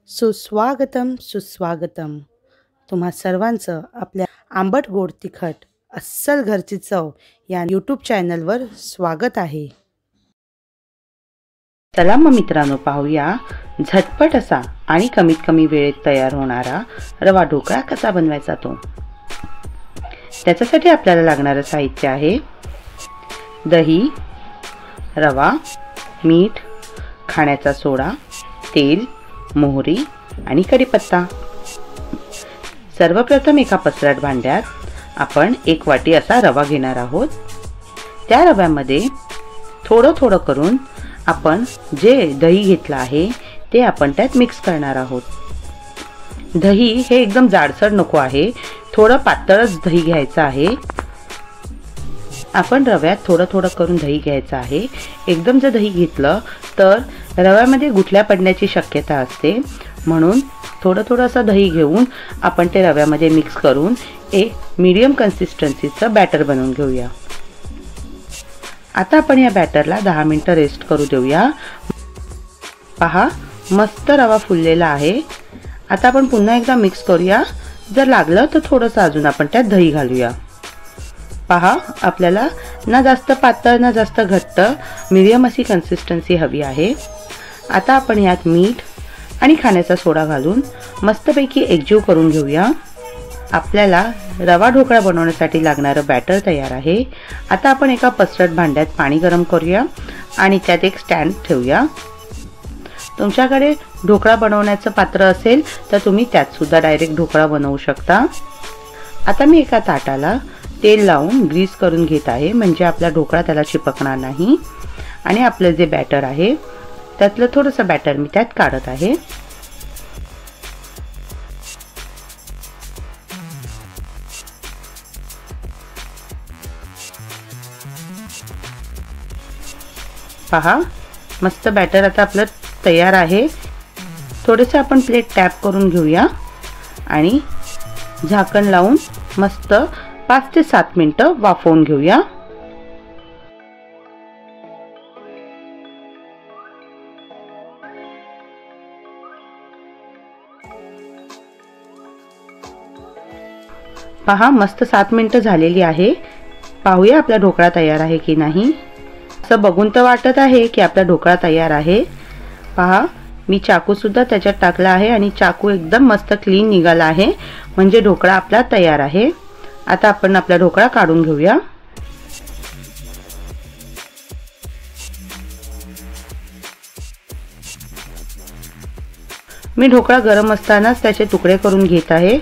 सुस्वागतम सुस्वागतम. तुम्हा सर्वांचं आपल्या आंबट गोड तिखट अस्सल घरची चव या यूट्यूब चॅनलवर स्वागत आहे. चला मग मित्रांनो, पाहूया झटपट असा आणि कमीत कमी वेळेत तयार होणारा रवा ढोकळा कसा बनवायचा तो. त्याच्यासाठी आपल्याला लागणारं साहित्य आहे दही, रवा, मीठ, खाण्याचा सोडा, तेल, मोहरी आणि कढीपत्ता. सर्वप्रथम एका पसरट भांड्यात आपण 1 वाटी असा रवा घेणार आहोत. त्या रव्यामध्ये थोडं थोडं करून आपण जे दही घेतलं आहे ते आपण त्यात मिक्स करणार आहोत. दही हे एकदम जाडसर नको आहे, थोडं पातळच दही घ्यायचं आहे. आपण रव्यात थोडं थोडं करून दही घ्यायचं आहे. एकदम जर दही घेतलं तर रव्यामध्ये गुठल्या पडण्याची शक्यता असते, म्हणून थोडं थोडं असं दही घेऊन आपण ते रव्यामध्ये मिक्स करून एक मीडियम कन्सिस्टन्सीचं बॅटर बनवून घेऊया. आता आपण या बॅटरला 10 मिनिटं रेस्ट करू देऊया. पहा, मस्त रवा फुललेला आहे. आता आपण पुन्हा एकदा मिक्स करूया. जर लागलं तर थोडंसं अजून आपण त्यात दही घालूया. पहा, आपल्याला ना जास्त पातळ ना जास्त घट्ट, मीडियम अशी कन्सिस्टन्सी हवी आहे. आता आपण यात मीठ आणि खाण्याचा सोडा घालून मस्तपैकी एकजीव करून घेऊया. आपल्याला रवा ढोकळा बनवण्यासाठी लागणारं बॅटर तयार आहे. आता आपण एका पसरट भांड्यात पाणी गरम करूया आणि त्यात एक स्टँड ठेवूया. तुमच्याकडे ढोकळा बनवण्याचं पात्र असेल तर तुम्ही त्यात सुद्धा डायरेक्ट ढोकळा बनवू शकता. आता मी एका ताटाला तेल लावून ग्रीस करून घेत आहे, म्हणजे आपला ढोकळा त्याला चिपकणार नाही. आणि आपलं जे बॅटर आहे त्यातलं थोडंसं बॅटर मी त्यात काढत आहे. पहा, मस्त बॅटर आता आपलं तयार आहे. थोडेसे आपण प्लेट टॅप करून घेऊया आणि झाकण लावून मस्त 5 ते 7 मिनिटं वाफवून घेऊया. पहा, मस्त 7 मिनिटं झालेली आहे. पाहूया आपला ढोकळा तयार आहे की नाही. असं बघून तर वाटत आहे की आपला ढोकळा तयार आहे. पहा, मी चाकू सुद्धा त्याच्यात टाकला आहे आणि चाकू एकदम मस्त क्लीन निघाला आहे, म्हणजे ढोकळा आपला तयार आहे. आता आपण आपला ढोकळा काढून घेऊया. मी ढोकळा गरम असतानाच त्याचे तुकडे करून घेत आहे.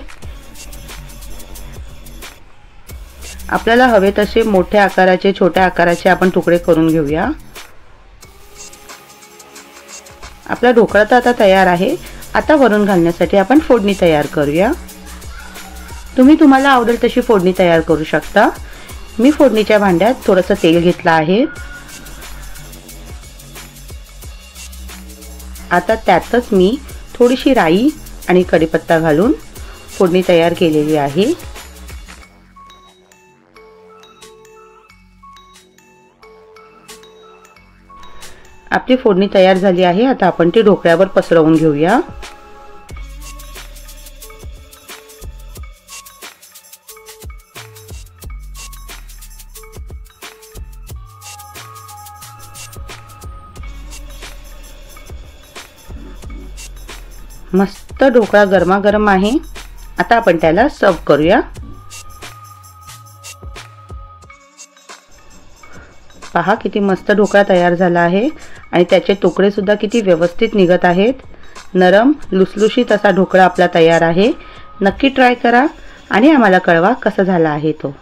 आपल्याला हवे तसे मोठ्या आकाराचे, छोट्या आकाराचे आपण तुकडे करून घेऊया. आपला ढोकळा तर आता तयार आहे. आता वरून घालण्यासाठी आपण फोडणी तयार करूया. तुम्हाला आवडेल तशी फोडणी तयार करू शकता. मी फोडणीच्या भांड्यात थोडंसं तेल घेतलं आहे. आता त्यातच मी थोडीशी राई आणि कढीपत्ता घालून फोडणी तयार केलेली आहे. आपली फोडणी तयार झाली आहे. आता आपण ती ढोकळ्यावर पसरवून घेऊया. मस्त ढोकळा गरमागरम आहे. आता आपण त्याला सर्व करूया. पहा, किती मस्त ढोकळा तयार झाला आहे आणि त्याचे तुकडे सुद्धा किती व्यवस्थित निघत आहेत. नरम लुसलुशीत असा ढोकळा आपला तयार आहे. नक्की ट्राय करा आणि आम्हाला कळवा कसा झाला आहे तो.